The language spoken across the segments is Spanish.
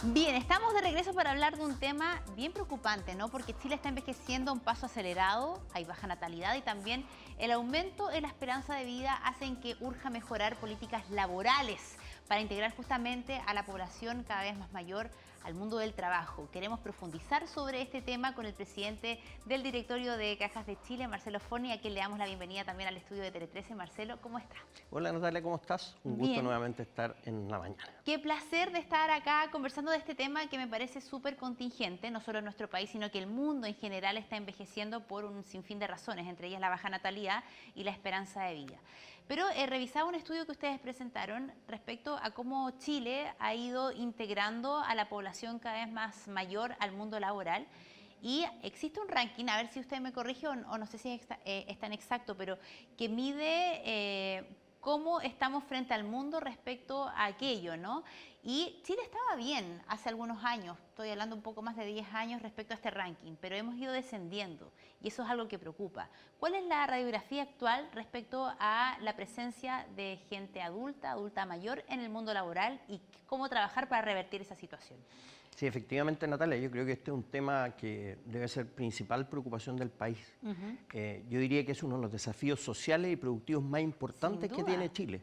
Bien, estamos de regreso para hablar de un tema bien preocupante, ¿no? Porque Chile está envejeciendo a un paso acelerado, hay baja natalidad y también el aumento en la esperanza de vida hacen que urja mejorar políticas laborales para integrar justamente a la población cada vez más mayor al mundo del trabajo. Queremos profundizar sobre este tema con el presidente del directorio de Cajas de Chile, Marcelo Forni, a quien le damos la bienvenida también al estudio de Tele 13. Marcelo, ¿cómo está? Hola Natalia, ¿cómo estás? Un gusto nuevamente estar en la mañana. Qué placer de estar acá conversando de este tema que me parece súper contingente, no solo en nuestro país, sino que el mundo en general está envejeciendo por un sinfín de razones, entre ellas la baja natalidad y la esperanza de vida. Pero revisaba un estudio que ustedes presentaron respecto a cómo Chile ha ido integrando a la población cada vez más mayor al mundo laboral. Y existe un ranking, a ver si usted me corrige o no sé si es tan exacto, pero que mide cómo estamos frente al mundo respecto a aquello, ¿no? Y Chile estaba bien hace algunos años, estoy hablando un poco más de 10 años respecto a este ranking, pero hemos ido descendiendo y eso es algo que preocupa. ¿Cuál es la radiografía actual respecto a la presencia de gente adulta, adulta mayor en el mundo laboral y cómo trabajar para revertir esa situación? Sí, efectivamente, Natalia, yo creo que este es un tema que debe ser principal preocupación del país. Yo diría que es uno de los desafíos sociales y productivos más importantes que tiene Chile.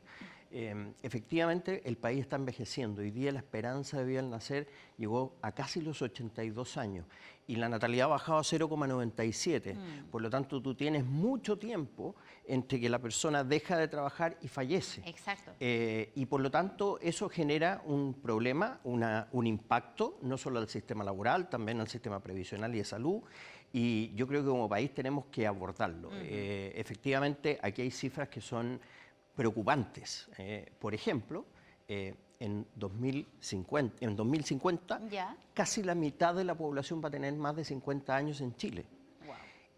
Efectivamente, el país está envejeciendo. Hoy día la esperanza de vida al nacer llegó a casi los 82 años y la natalidad ha bajado a 0,97. Por lo tanto, tú tienes mucho tiempo entre que la persona deja de trabajar y fallece. Exacto. Y por lo tanto, eso genera un problema, un impacto, no solo al sistema laboral, también al sistema previsional y de salud. Y yo creo que como país tenemos que abordarlo. Efectivamente, aquí hay cifras que son preocupantes. Por ejemplo, en 2050 ¿Ya? casi la mitad de la población va a tener más de 50 años en Chile. Wow.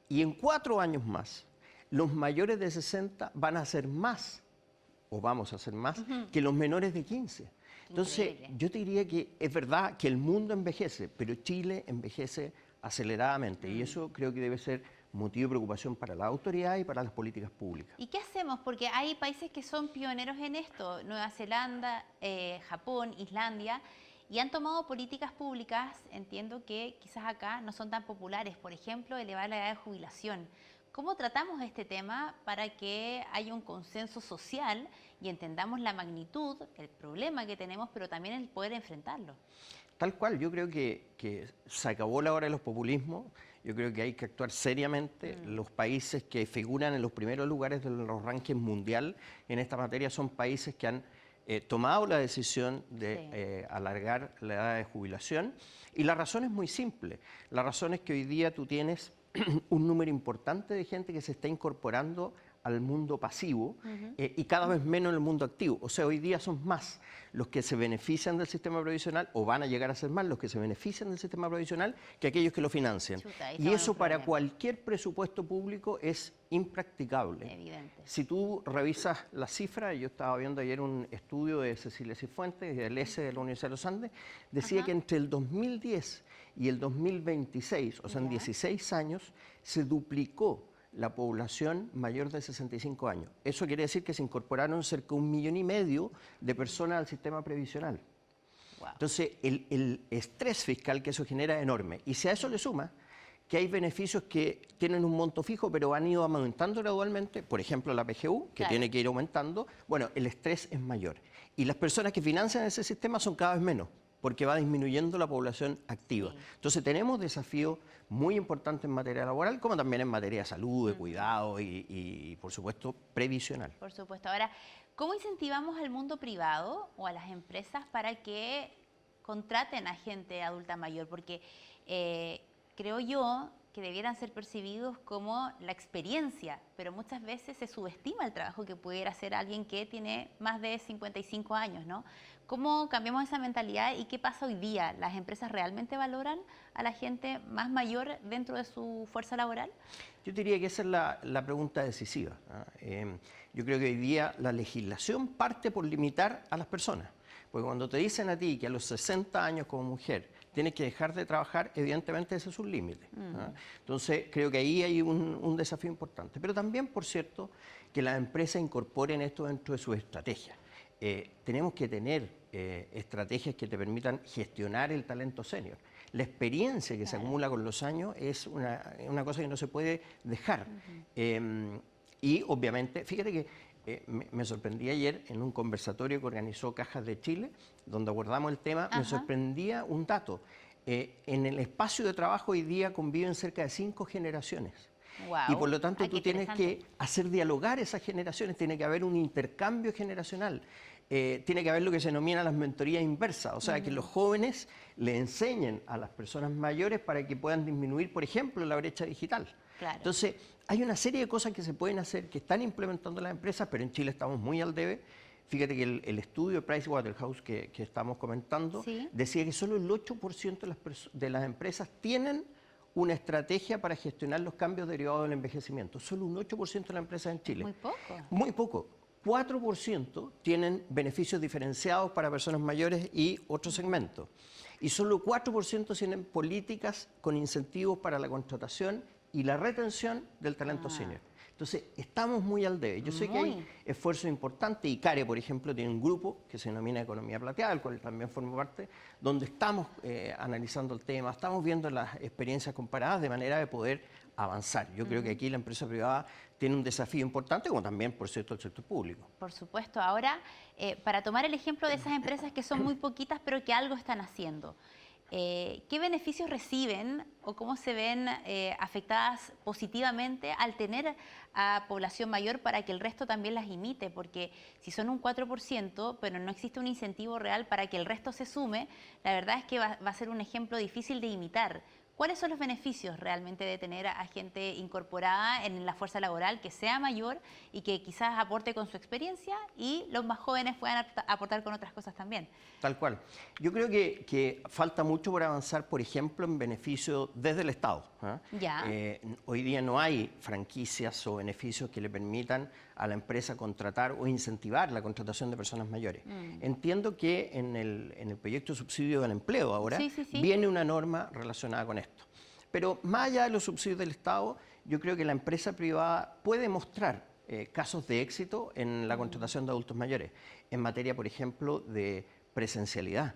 Y en 4 años más, los mayores de 60 van a ser más, o vamos a ser más, que los menores de 15. Entonces, Increíble. yo te diría que es verdad que el mundo envejece, pero Chile envejece aceleradamente y eso creo que debe ser motivo de preocupación para la autoridad y para las políticas públicas. ¿Y qué hacemos? Porque hay países que son pioneros en esto, Nueva Zelanda, Japón, Islandia, y han tomado políticas públicas, entiendo que quizás acá no son tan populares, por ejemplo, elevar la edad de jubilación. ¿Cómo tratamos este tema para que haya un consenso social y entendamos la magnitud, el problema que tenemos, pero también el poder enfrentarlo? Tal cual, yo creo que se acabó la hora de los populismos, yo creo que hay que actuar seriamente. Los países que figuran en los primeros lugares de los rankings mundial en esta materia son países que han tomado la decisión de alargar la edad de jubilación y la razón es muy simple. La razón es que hoy día tú tienes un número importante de gente que se está incorporando al mundo pasivo y cada vez menos en el mundo activo. O sea, hoy día son más los que se benefician del sistema previsional, o van a llegar a ser más los que se benefician del sistema previsional que aquellos que lo financian. Chuta, y eso para cualquier presupuesto público es impracticable. Evidente. Si tú revisas las cifras, yo estaba viendo ayer un estudio de Cecilia Cifuentes, del ESE de la Universidad de los Andes, decía que entre el 2010 y el 2026, o sea, en 16 años, se duplicó la población mayor de 65 años. Eso quiere decir que se incorporaron cerca de 1,5 millones de personas al sistema previsional. Wow. Entonces, el estrés fiscal que eso genera es enorme. Y si a eso le suma que hay beneficios que tienen un monto fijo, pero han ido aumentando gradualmente, por ejemplo, la PGU, que tiene que ir aumentando, bueno, el estrés es mayor. Y las personas que financian ese sistema son cada vez menos, porque va disminuyendo la población activa. Entonces tenemos desafíos muy importantes en materia laboral, como también en materia de salud, de cuidado y por supuesto, previsional. Por supuesto. Ahora, ¿cómo incentivamos al mundo privado o a las empresas para que contraten a gente adulta mayor? Porque creo yo que debieran ser percibidos como la experiencia, pero muchas veces se subestima el trabajo que pudiera hacer alguien que tiene más de 55 años, ¿no? ¿Cómo cambiamos esa mentalidad y qué pasa hoy día? ¿Las empresas realmente valoran a la gente más mayor dentro de su fuerza laboral? Yo diría que esa es la pregunta decisiva, ¿no? Yo creo que hoy día la legislación parte por limitar a las personas. Porque cuando te dicen a ti que a los 60 años como mujer tienes que dejar de trabajar, evidentemente ese es un límite. Entonces, creo que ahí hay un desafío importante. Pero también, por cierto, que las empresas incorporen esto dentro de sus estrategias. Tenemos que tener estrategias que te permitan gestionar el talento senior. La experiencia que se acumula con los años es una cosa que no se puede dejar. Y obviamente, fíjate que me sorprendí ayer en un conversatorio que organizó Cajas de Chile, donde abordamos el tema, me sorprendía un dato. En el espacio de trabajo hoy día conviven cerca de 5 generaciones. Wow. Y por lo tanto tú tienes que hacer dialogar esas generaciones, tiene que haber un intercambio generacional. Tiene que haber lo que se denomina las mentorías inversas, o sea, que los jóvenes le enseñen a las personas mayores para que puedan disminuir, por ejemplo, la brecha digital. Claro. Entonces, hay una serie de cosas que se pueden hacer, que están implementando las empresas, pero en Chile estamos muy al debe. Fíjate que el estudio de Pricewaterhouse que estamos comentando decía que solo el 8% de las empresas tienen una estrategia para gestionar los cambios derivados del envejecimiento. Solo un 8% de las empresas en Chile. Muy poco. Muy poco. 4% tienen beneficios diferenciados para personas mayores y otros segmentos. Y solo 4% tienen políticas con incentivos para la contratación y la retención del talento senior. Entonces, estamos muy al debe. Yo sé que hay esfuerzos importantes. ICARE, por ejemplo, tiene un grupo que se denomina Economía Plateada, del cual también formo parte, donde estamos analizando el tema, estamos viendo las experiencias comparadas de manera de poder avanzar. Yo creo que aquí la empresa privada tiene un desafío importante, como también, por cierto, el sector público. Por supuesto. Ahora, para tomar el ejemplo de esas empresas que son muy poquitas, pero que algo están haciendo, ¿qué beneficios reciben o cómo se ven afectadas positivamente al tener a población mayor para que el resto también las imite? Porque si son un 4%, pero no existe un incentivo real para que el resto se sume, la verdad es que va a ser un ejemplo difícil de imitar. ¿Cuáles son los beneficios realmente de tener a gente incorporada en la fuerza laboral que sea mayor y que quizás aporte con su experiencia y los más jóvenes puedan aportar con otras cosas también? Tal cual. Yo creo que falta mucho por avanzar, por ejemplo, en beneficio desde el Estado. Ya. Hoy día no hay franquicias o beneficios que le permitan a la empresa contratar o incentivar la contratación de personas mayores. Entiendo que en el proyecto de subsidio del empleo ahora viene una norma relacionada con esto. Pero más allá de los subsidios del Estado, yo creo que la empresa privada puede mostrar casos de éxito en la contratación de adultos mayores, en materia, por ejemplo, de presencialidad,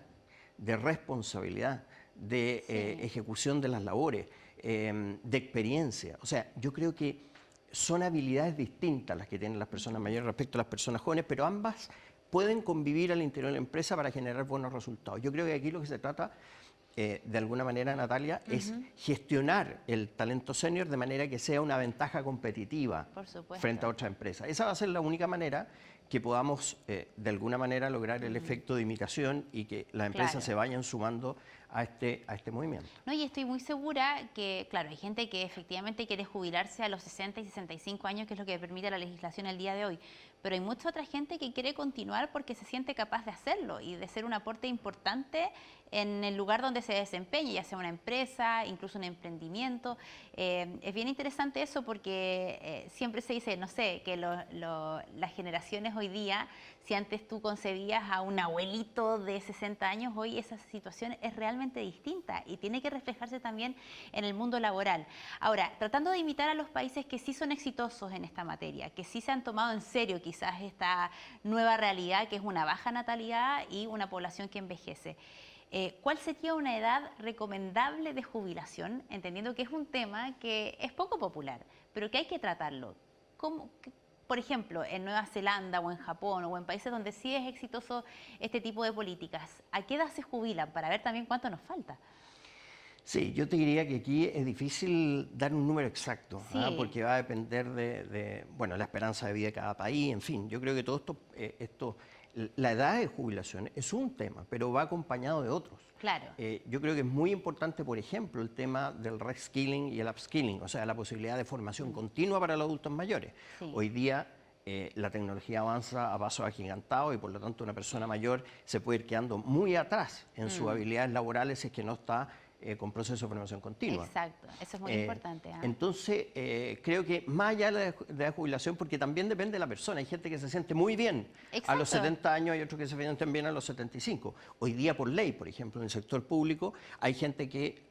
de responsabilidad, de ejecución de las labores, de experiencia. O sea, yo creo que son habilidades distintas las que tienen las personas mayores respecto a las personas jóvenes, pero ambas pueden convivir al interior de la empresa para generar buenos resultados. Yo creo que aquí lo que se trata, de alguna manera, Natalia, es gestionar el talento senior de manera que sea una ventaja competitiva frente a otras empresas. Esa va a ser la única manera que podamos, de alguna manera, lograr el efecto de imitación y que las empresas se vayan sumando a este movimiento. No, y estoy muy segura que, claro, hay gente que efectivamente quiere jubilarse a los 60 y 65 años, que es lo que permite la legislación el día de hoy, pero hay mucha otra gente que quiere continuar porque se siente capaz de hacerlo y de ser un aporte importante en el lugar donde se desempeñe, ya sea una empresa, incluso un emprendimiento. Es bien interesante eso porque siempre se dice, no sé, que las generaciones hoy día, si antes tú concebías a un abuelito de 60 años, hoy esa situación es realmente distinta y tiene que reflejarse también en el mundo laboral. Ahora, tratando de imitar a los países que sí son exitosos en esta materia, que sí se han tomado en serio quizás esta nueva realidad que es una baja natalidad y una población que envejece. ¿Cuál sería una edad recomendable de jubilación? Entendiendo que es un tema que es poco popular, pero que hay que tratarlo. Por ejemplo, en Nueva Zelanda o en Japón o en países donde sí es exitoso este tipo de políticas, ¿a qué edad se jubilan? Para ver también cuánto nos falta. Sí, yo te diría que aquí es difícil dar un número exacto, porque va a depender de la esperanza de vida de cada país, en fin. Yo creo que todo esto, la edad de jubilación es un tema, pero va acompañado de otros. Claro. Yo creo que es muy importante, por ejemplo, el tema del reskilling y el upskilling, o sea, la posibilidad de formación continua para los adultos mayores. Hoy día la tecnología avanza a pasos agigantados y por lo tanto una persona mayor se puede ir quedando muy atrás en sus habilidades laborales si es que no está con proceso de formación continua. Exacto, eso es muy importante. Entonces, creo que más allá de la jubilación, porque también depende de la persona, hay gente que se siente muy bien a los 70 años, hay otros que se sienten bien a los 75. Hoy día, por ley, por ejemplo, en el sector público, hay gente que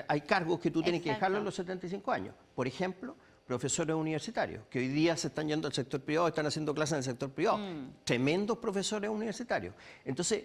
hay cargos que tú tienes que dejarlo a los 75 años. Por ejemplo, profesores universitarios, que hoy día se están yendo al sector privado, están haciendo clases en el sector privado. Tremendos profesores universitarios. Entonces,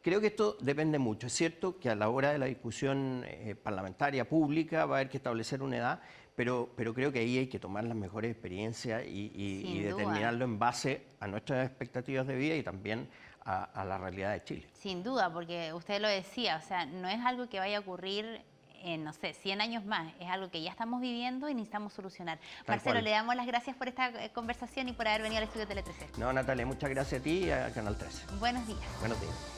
creo que esto depende mucho. Es cierto que a la hora de la discusión parlamentaria, pública, va a haber que establecer una edad, pero creo que ahí hay que tomar las mejores experiencias y determinarlo en base a nuestras expectativas de vida y también a la realidad de Chile. Sin duda, porque usted lo decía, o sea, no es algo que vaya a ocurrir en, no sé, 100 años más, es algo que ya estamos viviendo y necesitamos solucionar. Marcelo, le damos las gracias por esta conversación y por haber venido al estudio Tele 13. No, Natalia, muchas gracias a ti y a Canal 13. Buenos días. Buenos días.